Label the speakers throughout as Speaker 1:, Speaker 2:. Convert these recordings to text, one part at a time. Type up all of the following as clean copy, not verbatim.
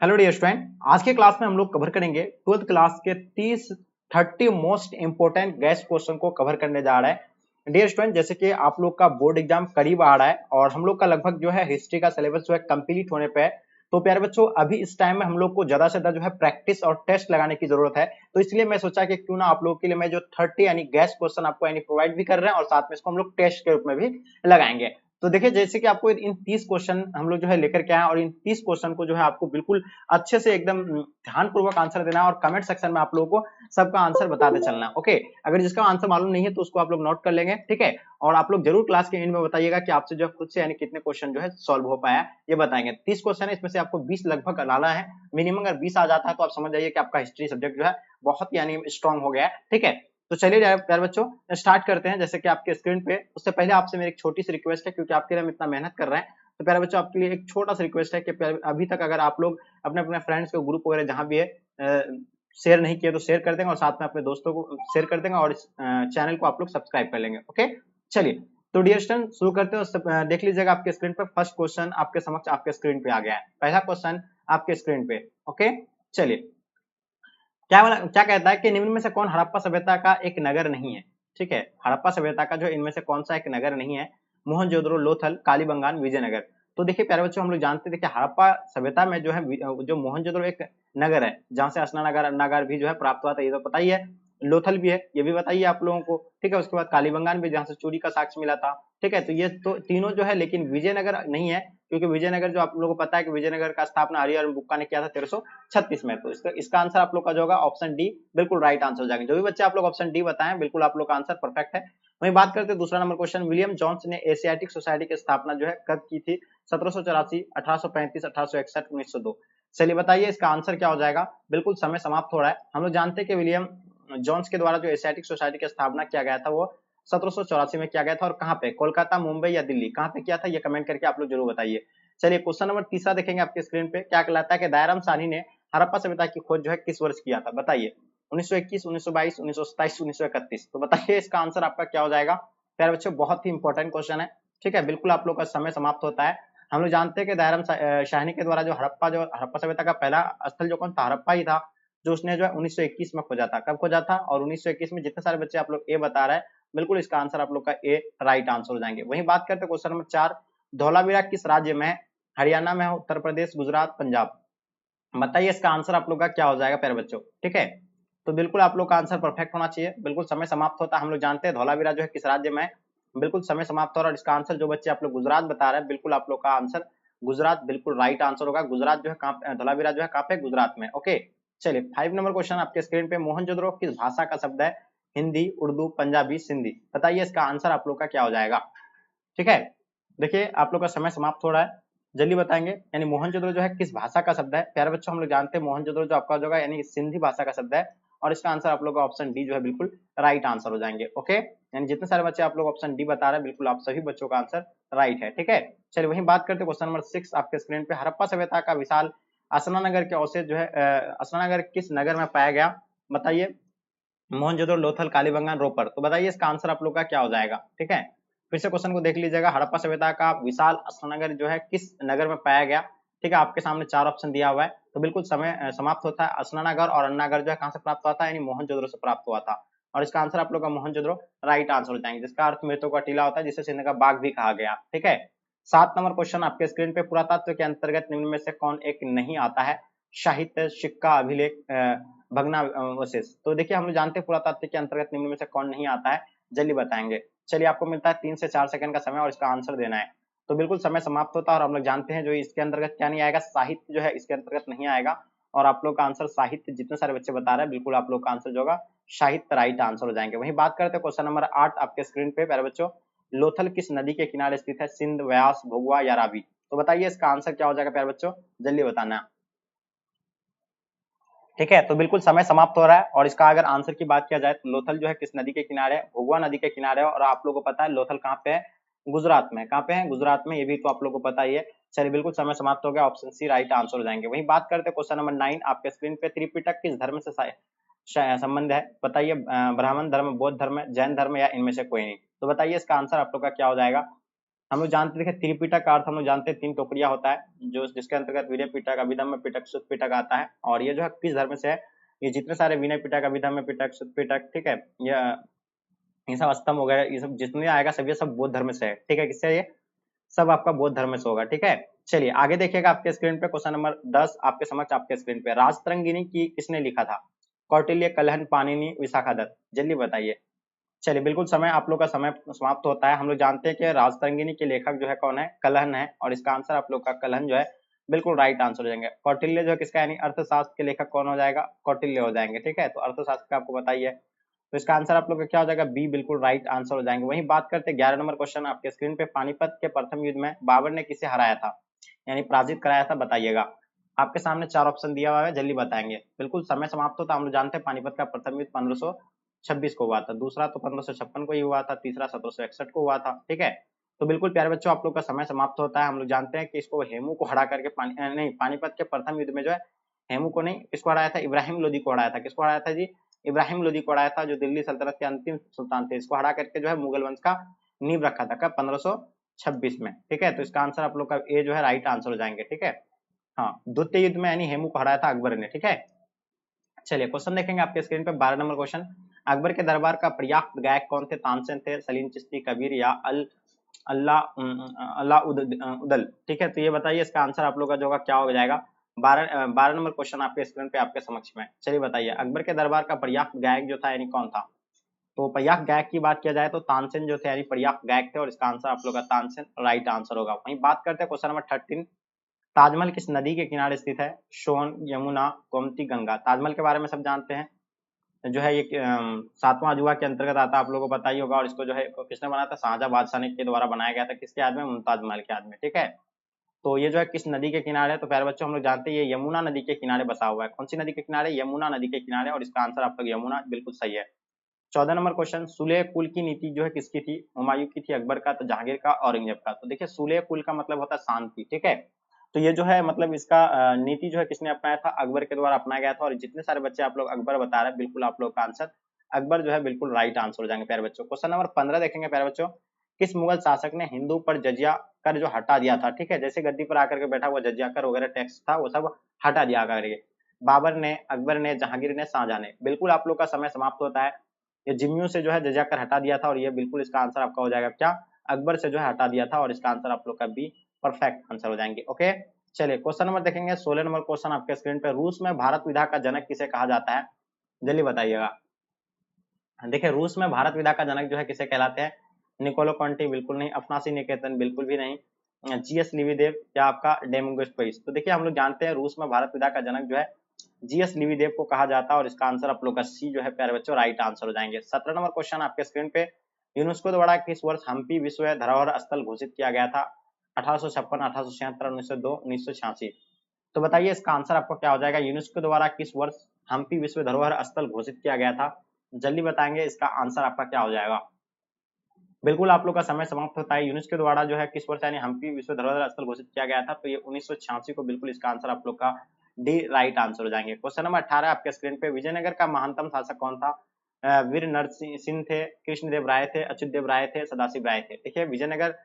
Speaker 1: Hello dear student, आज के class में हम लोग कवर करेंगे 12th क्लास के 30 मोस्ट इंपोर्टेंट गैस क्वेश्चन को कवर करने जा रहा है। डियर स्टूडेंट, जैसे कि आप लोग का बोर्ड एग्जाम करीब आ रहा है और हम लोग का लगभग जो है हिस्ट्री का सिलेबस जो है कंप्लीट होने पे है। तो प्यारे बच्चों, अभी इस टाइम में हम लोग को ज्यादा से ज्यादा जो है प्रैक्टिस और टेस्ट लगाने की जरूरत है। तो इसलिए मैं सोचा कि क्यों ना आप लोगों के लिए मैं जो 30 यानी गैस क्वेश्चन आपको यानी प्रोवाइड भी कर रहे हैं और साथ में इसको हम लोग टेस्ट के रूप में भी लगाएंगे। तो देखिए, जैसे कि आपको इन 30 क्वेश्चन हम लोग जो है लेकर के आए और इन 30 क्वेश्चन को जो है आपको बिल्कुल अच्छे से एकदम ध्यानपूर्वक आंसर देना है और कमेंट सेक्शन में आप लोगों को सबका आंसर बताते चलना है। ओके, अगर जिसका आंसर मालूम नहीं है तो उसको आप लोग नोट कर लेंगे, ठीक है। और आप लोग जरूर क्लास के एंड में बताइएगा कि आपसे जो खुद से यानी कितने क्वेश्चन जो है सॉल्व हो पाया ये बताएंगे। 30 क्वेश्चन है, इसमें से आपको 20 लगभग लाना है। मिनिमम अगर 20 आ जाता है तो आप समझ जाइए कि आपका हिस्ट्री सब्जेक्ट जो है बहुत यानी स्ट्रॉन्ग हो गया है, ठीक है। तो चलिए प्यारे बच्चों, स्टार्ट करते हैं। जैसे कि आपके स्क्रीन पे, उससे पहले आपसे मेरी एक छोटी सी रिक्वेस्ट है, क्योंकि आपके लिए हम इतना मेहनत कर रहे हैं। तो प्यारे बच्चों, आपके लिए एक छोटा सा रिक्वेस्ट है कि अभी तक अगर आप लोग अपने अपने फ्रेंड्स के ग्रुप वगैरह जहां भी है शेयर नहीं किए तो शेयर कर देंगे और साथ में अपने दोस्तों को शेयर कर देंगे और इस चैनल को आप लोग सब्सक्राइब कर लेंगे। ओके, चलिए तो डियर स्टूडेंट शुरू करते हैं। उससे देख लीजिएगा आपके स्क्रीन पर फर्स्ट क्वेश्चन आपके समक्ष आपके स्क्रीन पे आ गया है। पहला क्वेश्चन आपके स्क्रीन पे। ओके, चलिए क्या कहता है कि निम्न में से कौन हड़प्पा सभ्यता का एक नगर नहीं है। ठीक है, हड़प्पा सभ्यता का जो इनमें से कौन सा एक नगर नहीं है। मोहनजोदड़ो, लोथल, कालीबंगान, विजयनगर। तो देखिए प्यारे बच्चों, हम लोग जानते थे कि हड़प्पा सभ्यता में जो है जो मोहनजोदड़ो एक नगर है जहां से स्नानागार नगर भी जो है प्राप्त हुआ था, ये तो पता ही है। लोथल भी है, ये भी बताइए आप लोगों को, ठीक है। उसके बाद कालीबंगान भी, जहां से चोरी का साक्ष्य मिला था, ठीक है। तो ये तो तीनों जो है, लेकिन विजयनगर नहीं है, क्योंकि विजयनगर जो आप लोगों को पता है कि विजयनगर का स्थापना हरिहर बुक्का ने किया था 1336 में। तो इसका आंसर आप लोग का जो होगा ऑप्शन डी बिल्कुल राइट आंसर हो जाएगा। जो भी बच्चे आप लोग ऑप्शन डी बताएं, बिल्कुल आप लोग का आंसर परफेक्ट है। वहीं बात करते हैं दूसरा नंबर क्वेश्चन, विलियम जॉन्स ने एशियाटिक सोसाइटी की स्थापना जो है कब की थी। 1784, 1835, 1861, 1902। चलिए बताइए इसका आंसर क्या हो जाएगा। बिल्कुल समय समाप्त हो रहा है। हम लोग जानते हैं कि विलियम जॉन्स के द्वारा जो एशियाटिक सोसाइटी की स्थापना किया गया था वो 1784 में किया गया था। और कहाँ पे, कोलकाता, मुंबई या दिल्ली, कहाँ पे किया था ये कमेंट करके आप लोग जरूर बताइए। चलिए क्वेश्चन नंबर तीसरा देखेंगे आपके स्क्रीन पे। क्या कहलाता है कि दयाराम साहनी ने हड़प्पा सभ्यता की खोज जो है किस वर्ष किया था, बताइए। 1921, 1922, 1927, 1931। तो बताइए इसका आंसर आपका क्या हो जाएगा। प्यारे बच्चों, बहुत ही इंपॉर्टेंट क्वेश्चन है, ठीक है। बिल्कुल आप लोग का समय समाप्त होता है। हम लोग जानते हैं कि दयाराम साहनी के द्वारा जो हड़प्पा सभ्यता का पहला स्थल जो कौन था, हड़प्पा ही था, जो उसने जो है 1921 में खोजा था। कब खोजा था, और 1921 में जितने सारे बच्चे आप लोग ए बता रहे हैं, बिल्कुल इसका आंसर आप लोग का ए राइट आंसर हो जाएंगे। वहीं बात करते हैं क्वेश्चन नंबर 4, धौलावीरा किस राज्य में है। हरियाणा में है, उत्तर प्रदेश, गुजरात, पंजाब। बताइए इसका आंसर आप लोग का क्या हो जाएगा प्यारे बच्चों, ठीक है। तो बिल्कुल आप लोग का आंसर परफेक्ट होना चाहिए। बिल्कुल समय समाप्त होता है। हम लोग जानते हैं धौलावीरा जो है किस राज्य में है। बिल्कुल समय समाप्त हो रहा है और इसका आंसर जो बच्चे आप लोग गुजरात बता रहे हैं, बिल्कुल आप लोग का आंसर गुजरात बिल्कुल राइट आंसर होगा। गुजरात जो है कहाँ, धौलावीरा जो है कहाँ पे, गुजरात में। ओके, चलिए 5 नंबर क्वेश्चन आपके स्क्रीन पे, मोहनजोदड़ो किस भाषा का शब्द है। हिंदी, उर्दू, पंजाबी, सिंधी। बताइए इसका आंसर आप लोग का क्या हो जाएगा, ठीक है। देखिए आप लोग का समय समाप्त हो रहा है, जल्दी बताएंगे। यानी मोहनजोदड़ो जो है किस भाषा का शब्द है। प्यारे बच्चों, हम लोग जानते हैं मोहनजोदड़ो जो आपका जो है यानी सिंधी भाषा का शब्द है। और इसका आंसर आप लोग का ऑप्शन डी जो है बिल्कुल राइट आंसर हो जाएंगे। ओके, यानी जितने सारे बच्चे आप लोग ऑप्शन डी बता रहे हैं, बिल्कुल आप सभी बच्चों का आंसर राइट है, ठीक है। चलिए वहीं बात करते हैं क्वेश्चन नंबर 6 आपके स्क्रीन पे, हड़प्पा सभ्यता का विशाल असनानगर के अवशेष जो है असनानगर किस नगर में पाया गया। बताइए, मोहनजोदड़ो, लोथल, कालीबंगान, रोपर। तो बताइए इसका आंसर आप लोग का क्या हो जाएगा, ठीक है। फिर से क्वेश्चन को देख लीजिएगा, हड़प्पा सभ्यता का विशाल स्नानगर जो है किस नगर में पाया गया, ठीक है। आपके सामने 4 ऑप्शन दिया हुआ है। तो बिल्कुल समय समाप्त होता है। स्नानागार और अन्नागार जो है कहां से प्राप्त हुआ था, यानी मोहनजोदड़ो से प्राप्त हुआ था। और इसका आंसर आप लोग का मोहनजोदड़ो राइट आंसर हो जाएंगे, जिसका अर्थ मृतकों का टीला होता है, जिसे सिंध का बाघ भी कहा गया, ठीक है। 7 नंबर क्वेश्चन आपके स्क्रीन पे, पुरातत्व के अंतर्गत निम्न में से कौन एक नहीं आता है। साहित्य, सिक्का, अभिलेख, भग्नावशेष। तो देखिए हम लोग जानते हैं पुरातत्व के अंतर्गत निम्न में से कौन नहीं आता है, जल्दी बताएंगे। चलिए आपको मिलता है 3 से 4 सेकंड का समय और इसका आंसर देना है। तो बिल्कुल समय समाप्त होता है और हम लोग जानते हैं जो इसके अंतर्गत क्या नहीं आएगा, साहित्य जो है इसके अंतर्गत नहीं आएगा। और आप लोग का आंसर साहित्य, जितने सारे बच्चे बता रहे हैं, बिल्कुल आप लोग का आंसर जो होगा साहित्य राइट आंसर हो जाएंगे। वहीं बात करते हैं क्वेश्चन नंबर 8 आपके स्क्रीन पे, प्यारे बच्चों, लोथल किस नदी के किनारे स्थित है, सिंध, व्यास, भोगवा या रावी। तो बताइए इसका आंसर क्या हो जाएगा प्यारे बच्चों, जल्दी बताना, ठीक है। तो बिल्कुल समय समाप्त हो रहा है और इसका अगर आंसर की बात किया जाए तो लोथल जो है किस नदी के किनारे है, भोगवा नदी के किनारे है। और आप लोगों को पता है लोथल कहाँ पे है, गुजरात में। कहाँ पे है, गुजरात में, ये भी तो आप लोगों को पता ही है। चलिए बिल्कुल समय समाप्त हो गया, ऑप्शन सी राइट आंसर हो जाएंगे। वहीं बात करते हैं क्वेश्चन नंबर 9 आपके स्क्रीन पे, त्रिपिटक किस धर्म से संबंध है। बताइए, ब्राह्मण धर्म, बौद्ध धर्म, जैन धर्म या इनमें से कोई नहीं। तो बताइए इसका आंसर आप लोग का क्या हो जाएगा, हम लोग जानते हैं त्रिपिटक का अर्थ हम लोग जानते हैं 3 टोकरिया होता है, जो जिसके अंतर्गत विनय पिटक, अभिधम्म पिटक, सुत्त पिटक आता है। और ये जो है किस धर्म से है, ये जितने सारे विनय पिटक, अभिधम्म पिटक, सुत्त पिटक, ठीक है, ये सब स्तंभ वगैरह, ये सब जितने आएगा सब ये सब बौद्ध धर्म से है, ठीक है। किससे? ये सब आपका बौद्ध धर्म से होगा, ठीक है। चलिए आगे देखिएगा आपके स्क्रीन पे क्वेश्चन नंबर 10 आपके समक्ष, आपके स्क्रीन पे राजतरंगिणी की किसने लिखा था? कौटिल्य, कलहन, पाणिनि, विशाखादत्त, जल्दी बताइए। चलिए बिल्कुल समय आप लोग का समय समाप्त होता है। हम लोग जानते हैं कि राजतरंगिणी के लेखक जो है कौन है? कलहन है, और इसका आंसर आप लोग का कलहन जो है बिल्कुल राइट आंसर हो जाएंगे। कौटिल्य जो है किसका यानी अर्थशास्त्र के लेखक कौन हो जाएगा? कौटिल्य हो जाएंगे, ठीक है। तो अर्थशास्त्र का आपको बताइए, तो इसका आंसर आप लोग का क्या हो जाएगा? बी बिल्कुल राइट आंसर हो जाएंगे। वहीं बात करते हैं 11 नंबर क्वेश्चन आपके स्क्रीन पे, पानीपत के प्रथम युद्ध में बाबर ने किसे हराया था यानी पराजित कराया था, बताइएगा। आपके सामने 4 ऑप्शन दिया हुआ है, जल्दी बताएंगे। बिल्कुल समय समाप्त होता, हम लोग जानते हैं पानीपत का प्रथम युद्ध 1526 को हुआ था, दूसरा तो 1556 को ही हुआ था, तीसरा 1761 को हुआ था, ठीक है। तो बिल्कुल प्यारे बच्चों आप लोग का समय समाप्त होता है। हम लोग जानते हैं कि इसको हेमू को हरा करके पानीपत के प्रथम युद्ध में जो है हेमू को नहीं, किसको हराया था? इब्राहिम लोदी को हराया था। किसको हराया था जी? इब्राहिम लोदी को हराया था, जो दिल्ली सल्तनत के अंतिम सुल्तान थे। इसको हरा करके जो है मुगल वंश का नींव रखा था, कब? 1526 में, ठीक है। तो इसका आंसर आप लोग का ए जो है राइट आंसर हो जाएंगे, ठीक है। हाँ, द्वितीय युद्ध में यानी हेमू को हराया था अकबर ने, ठीक है। चलिए क्वेश्चन देखेंगे आपके स्क्रीन पे 12 नंबर क्वेश्चन, अकबर के दरबार का पर्याप्त गायक कौन थे? तानसेन थे, सलीम चिश्ती, कबीर या अल्लाह उदल, ठीक है। तो ये बताइए इसका आंसर आप लोग का जो होगा क्या हो जाएगा? 12 नंबर क्वेश्चन आपके स्क्रीन पे आपके समक्ष में। चलिए बताइए अकबर के दरबार का पर्याप्त गायक जो था यानी कौन था? तो पर्याप्त गायक की बात किया जाए तो तानसेन जो थे यानी पर्याप्त गायक थे, और इसका आंसर आप लोग का तानसेन राइट आंसर होगा। वहीं बात करते हैं क्वेश्चन नंबर 13, ताजमहल किस नदी के किनारे स्थित है? सोन, यमुना, गोमती, गंगा। ताजमहल के बारे में सब जानते हैं, जो है ये 7वां अजूबा के अंतर्गत आता है, आप लोगों को पता ही होगा। और इसको जो है किसने बनाया था? शाहजहां बादशाह ने के द्वारा बनाया गया था, किसके याद में? मुमताज महल के याद में, ठीक है। तो ये जो है किस नदी के किनारे है? तो प्यारे बच्चों हम लोग जानते हैं ये यमुना नदी के किनारे बसा हुआ है। कौन सी नदी के किनारे? यमुना नदी के किनारे, और इसका आंसर आप लोग यमुना बिल्कुल सही है। 14 नंबर क्वेश्चन, सुलेह कुल की नीति जो है किसकी थी? हुमायूं की थी, अकबर का, तो जहांगीर का, औरंगजेब का। तो देखिए सुलेह कुल का मतलब होता है शांति, ठीक है। तो ये जो है मतलब इसका नीति जो है किसने अपनाया था? अकबर के द्वारा अपनाया गया था। और जितने सारे बच्चे आप लोग अकबर बता रहे हैं, बिल्कुल आप लोग का आंसर अकबर जो है बिल्कुल राइट आंसर हो जाएंगे प्यारे बच्चों। क्वेश्चन नंबर 15 देखेंगे प्यारे बच्चों, किस मुगल शासक ने हिंदू पर जजिया कर जो हटा दिया था? ठीक है, जैसे गद्दी पर आकर के बैठा हुआ जजिया कर वगैरह टैक्स था वो सब हटा दिया करके। बाबर ने, अकबर ने, जहांगीर ने, शाहजहां ने। बिल्कुल आप लोग का समय समाप्त होता है। ये जिम्मियों से जो है जजिया कर हटा दिया था, और ये बिल्कुल इसका आंसर आपका हो जाएगा क्या? अकबर से जो है हटा दिया था, और इसका आंसर आप लोग का बी परफेक्ट आंसर हो जाएंगे। ओके चलिए क्वेश्चन नंबर देखेंगे 16 नंबर क्वेश्चन आपके स्क्रीन पे, रूस में भारत विधा का जनक किसे कहा जाता है? जल्दी बताइएगा। देखिए रूस में भारत विधा का जनक जो है किसे कहलाते हैं? निकोलो कॉन्टी बिल्कुल नहीं, अफनासी निकेतन बिल्कुल भी नहीं, जीएस लिविदेव या आपका डेमोगोस्पेस। तो देखिए हम लोग जानते हैं रूस में भारत विधा का जनक जो है जीएस लिविदेव को कहा जाता है, और इसका आंसर आप लोग का सी जो है प्यारे बच्चों राइट आंसर हो जाएंगे। 17 नंबर क्वेश्चन आपके स्क्रीन पे, यूनेस्को द्वारा किस वर्ष हम्पी विश्व धरोहर स्थल घोषित किया गया था? 1856, 1876, 1902, 1986। तो बताइए इसका आंसर आपको क्या हो जाएगा? यूनेस्को द्वारा किस वर्ष हम्पी विश्व धरोहर स्थल घोषित किया गया था? जल्दी बताएंगे इसका आंसर आपका क्या हो जाएगा। बिल्कुल आप लोग का समय समाप्त होता है। यूनेस्को द्वारा जो है किस वर्ष यानी हम्पी विश्व धरोहर स्थल घोषित किया गया था? तो ये 1986 को, बिल्कुल इसका आंसर आप लोग का डी राइट आंसर हो जाएंगे। क्वेश्चन नंबर 18 आपके स्क्रीन पे, विजयनगर का महानतम शासक कौन था? वीर नरसिंह सिंह थे, कृष्णदेव राय थे, अच्युतदेव राय थे, सदाशिव राय थे। देखिए विजयनगर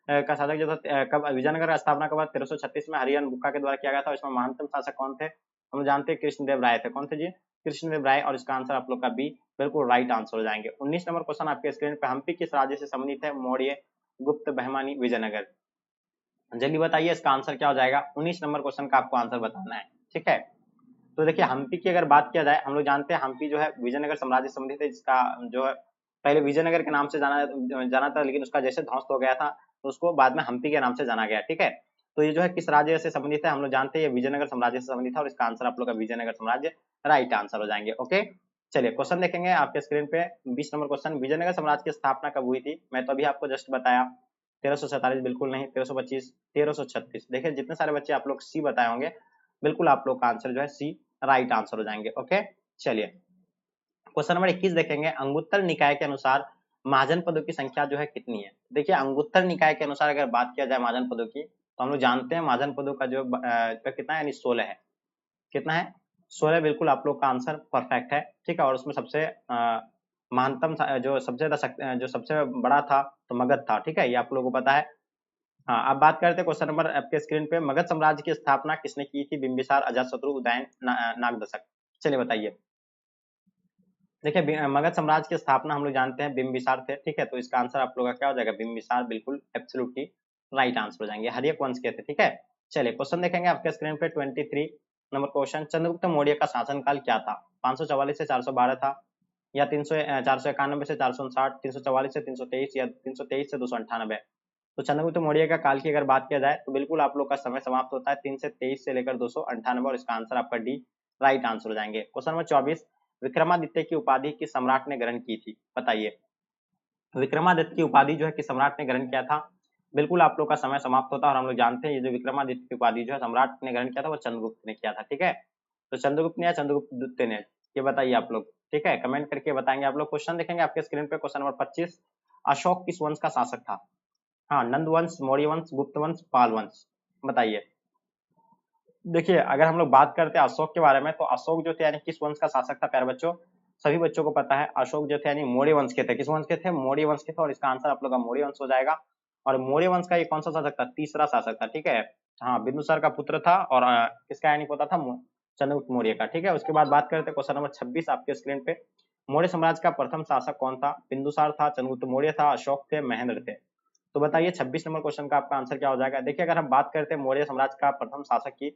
Speaker 1: का शासक जो था कब, विजयनगर का स्थापना के बाद 1336 में हरिहर बुक्का के द्वारा किया गया था। इसमें महानतम शासक कौन थे? हम जानते हैं कृष्णदेव राय थे। कौन थे जी? कृष्णदेव राय, और इसका आंसर आप लोग का बी बिल्कुल राइट आंसर हो जाएंगे। 19 नंबर क्वेश्चन आपके स्क्रीन पे, हम्पी किस राज्य से संबंधित है? मौर्य, गुप्त, बहमानी, विजयनगर। जल्दी बताइए इसका आंसर क्या हो जाएगा। 19 नंबर क्वेश्चन का आपको आंसर बताना है, ठीक है। तो देखिए हम्पी की अगर बात किया जाए, हम लोग जानते हैं हम्पी जो है विजयनगर साम्राज्य से संबंधित है, जिसका जो है पहले विजयनगर के नाम से जाना था, लेकिन उसका जैसे ध्वस्त हो गया था तो उसको बाद में हम्पी के नाम से जाना गया, ठीक है। तो ये जो है किस राज्य से संबंधित है? हम लोग जानते हैं ये विजयनगर साम्राज्य से संबंधित है, और इसका आंसर आप लोग का विजयनगर साम्राज्य राइट आंसर हो जाएंगे। ओके चलिए क्वेश्चन देखेंगे आपके स्क्रीन पे, 20 नंबर क्वेश्चन, विजयनगर साम्राज्य की स्थापना कब हुई थी? मैं तो अभी आपको जस्ट बताया, 1347 बिल्कुल नहीं, 1325, 1336। देखिए जितने सारे बच्चे आप लोग सी बताए होंगे, बिल्कुल आप लोग का आंसर जो है सी राइट आंसर हो जाएंगे। ओके चलिए क्वेश्चन नंबर 21 देखेंगे, अंगुत्तर निकाय के अनुसार महाजन पदों की संख्या जो है कितनी है? देखिए अंगुत्तर निकाय के अनुसार अगर बात किया जाए महाजन पदों की, तो हम लोग जानते हैं महाजन पदों का जो कितना है यानी 16 है। कितना है? 16 बिल्कुल आप लोग का आंसर परफेक्ट है, ठीक है। और उसमें सबसे महानतम जो सबसे बड़ा था तो मगध था, ठीक है, ये आप लोगों को पता है। हाँ, अब बात करते हैं क्वेश्चन नंबर आपके स्क्रीन पे, मगध साम्राज्य की स्थापना किसने की थी? बिंबिसार, अजातशत्रु, उदयन, नागदशक। चलिए बताइए। देखिए मगध साम्राज्य की स्थापना हम लोग जानते हैं बिंबिसार थे, ठीक है, तो इसका आंसर आप लोग का क्या हो जाएगा? बिंबिसार बिल्कुल एब्सोल्युटली राइट आंसर हो जाएंगे। हर्यक वंश के थे, ठीक है। चलिए क्वेश्चन देखेंगे आपके स्क्रीन पे 23 नंबर क्वेश्चन, चंद्रगुप्त मौर्य का शासनकाल क्या था? 544 से 412 था, या 491 से 459, 344 से 323, या 323 से 298। तो चंद्रगुप्त मौर्य का काल की अगर बात किया जाए तो बिल्कुल आप लोग का समय समाप्त होता है 3 से 23 से लेकर 298, और इसका आंसर आपका डी राइट आंसर हो जाएंगे। क्वेश्चन नंबर 24, विक्रमादित्य की उपाधि किस सम्राट ने ग्रहण की थी? बताइए। विक्रमादित्य की उपाधि जो है किस सम्राट ने ग्रहण किया था? बिल्कुल आप लोग का समय समाप्त होता है, और हम लोग जानते हैं ये जो विक्रमादित्य की उपाधि जो है सम्राट ने ग्रहण किया था वो चंद्रगुप्त ने किया था, ठीक है। तो चंद्रगुप्त ने या चंद्रगुप्त ने, ये बताइए आप लोग, ठीक है, कमेंट करके बताएंगे आप लोग। क्वेश्चन देखेंगे आपके स्क्रीन पे, क्वेश्चन नंबर 25, अशोक किस वंश का शासक था? हाँ, नंद वंश, मौर्य वंश, गुप्त वंश, पाल वंश। बताइए। देखिए अगर हम लोग बात करते हैं अशोक के बारे में, तो अशोक जो थे यानी किस वंश का शासक था प्यारे बच्चों? सभी बच्चों को पता है अशोक जो थे यानी मौर्य वंश के थे। किस वंश के थे? मौर्य वंश के थे, और इसका आंसर आप लोग का मौर्य वंश हो जाएगा। और मौर्य वंश का ये कौन सा शासक था? तीसरा शासक था, ठीक है। हाँ, बिंदुसार का पुत्र था, और किसका यानी पोता था? चंद्रगुप्त मौर्य का, ठीक है। उसके बाद बात करते हैं क्वेश्चन नंबर 26 आपके स्क्रीन पे, मौर्य साम्राज्य का प्रथम शासक कौन था? बिंदुसार था, चंद्रगुप्त मौर्य था, अशोक थे, महेंद्र थे। तो बताइए 26 नंबर क्वेश्चन का आपका आंसर क्या हो जाएगा? देखिए अगर हम बात करते हैं मौर्य साम्राज्य का प्रथम शासक की,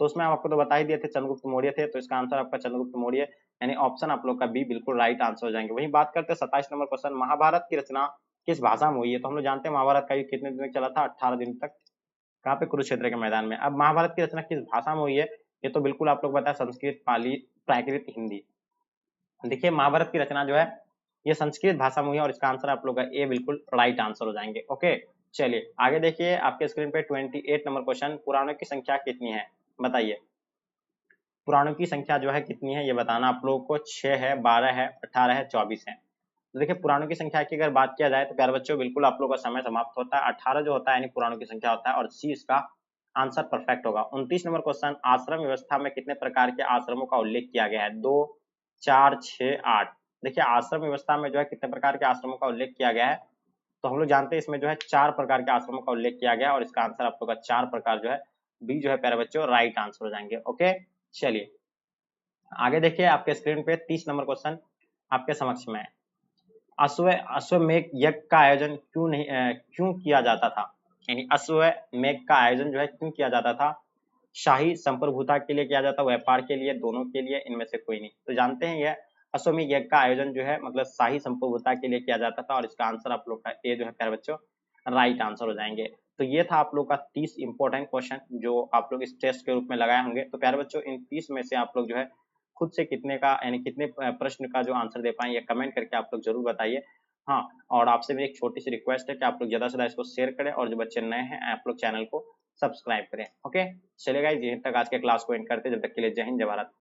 Speaker 1: तो उसमें आपको तो बता ही दिए थे चंद्रगुप्त मौर्य थे, तो इसका आंसर आपका चंद्रगुप्त मौर्य यानी ऑप्शन आप लोग का बी बिल्कुल राइट आंसर हो जाएंगे। वहीं बात करते हैं 27 नंबर क्वेश्चन, महाभारत की रचना किस भाषा में हुई है? तो हम लोग जानते हैं महाभारत का युद्ध कितने दिन तक चला था? 18 दिन तक। कहाँ पे? कुरुक्षेत्र के मैदान में। अब महाभारत की रचना किस भाषा में हुई है? ये तो बिल्कुल आप लोग बताए, संस्कृत, पाली, प्राकृत, हिंदी। देखिए महाभारत की रचना जो है ये संस्कृत भाषा में हुई है, और इसका आंसर आप लोग का ए बिल्कुल राइट आंसर हो जाएंगे। ओके, चलिए आगे देखिए आपके स्क्रीन पे 28 नंबर क्वेश्चन, पुराणों की संख्या कितनी है? बताइए। पुराणों की संख्या जो है कितनी है ये बताना आप लोगों को। 6 है, 12 है, 18 है, 24 है। तो देखिए पुराणों की संख्या की अगर बात किया जाए तो प्यारे बच्चों बिल्कुल आप लोगों का समय समाप्त होता है। 18 जो होता है यानी पुराणों की संख्या होता है, और सी इसका आंसर परफेक्ट होगा। 29 नंबर क्वेश्चन, आश्रम व्यवस्था में कितने प्रकार के आश्रमों का उल्लेख किया गया है? 2, 4, 6, 8। देखिए आश्रम व्यवस्था में जो है कितने प्रकार के आश्रमों का उल्लेख किया गया है? तो हम लोग जानते हैं इसमें जो है 4 प्रकार के आश्रमों का उल्लेख किया गया है, और इसका आंसर आप लोग का 4 प्रकार जो है बी जो है प्यारे बच्चों राइट आंसर हो जाएंगे। ओके, चलिए आगे देखिए आपके स्क्रीन पे 30 नंबर क्वेश्चन आपके समक्ष में है। अश्वमेध यज्ञ का आयोजन क्यों किया जाता था? यानी अश्वमेध का आयोजन जो है क्यों किया जाता था? शाही संप्रभुता के लिए किया जाता, व्यापार के लिए, दोनों के लिए, इनमें से कोई नहीं। तो जानते हैं ये अश्वमेध यज्ञ का आयोजन जो है मतलब शाही संप्रभुता के लिए किया जाता था, और इसका आंसर आप लोग का ए जो है प्यारे बच्चों राइट आंसर हो जाएंगे। तो ये था आप लोग का 30 इंपॉर्टेंट क्वेश्चन जो आप लोग इस टेस्ट के रूप में लगाए होंगे। तो प्यारे बच्चों इन 30 में से आप लोग जो है खुद से कितने का यानी कितने प्रश्न का जो आंसर दे पाए ये कमेंट करके आप लोग जरूर बताइए। हाँ, और आपसे मेरी एक छोटी सी रिक्वेस्ट है कि आप लोग ज्यादा से ज्यादा इसको शेयर करें, और जो बच्चे नए हैं आप लोग चैनल को सब्सक्राइब करें। ओके, चलिए गाइस यहीं तक आज के क्लास को एंड करते हैं। जब तक के लिए जय हिंद, जय भारत।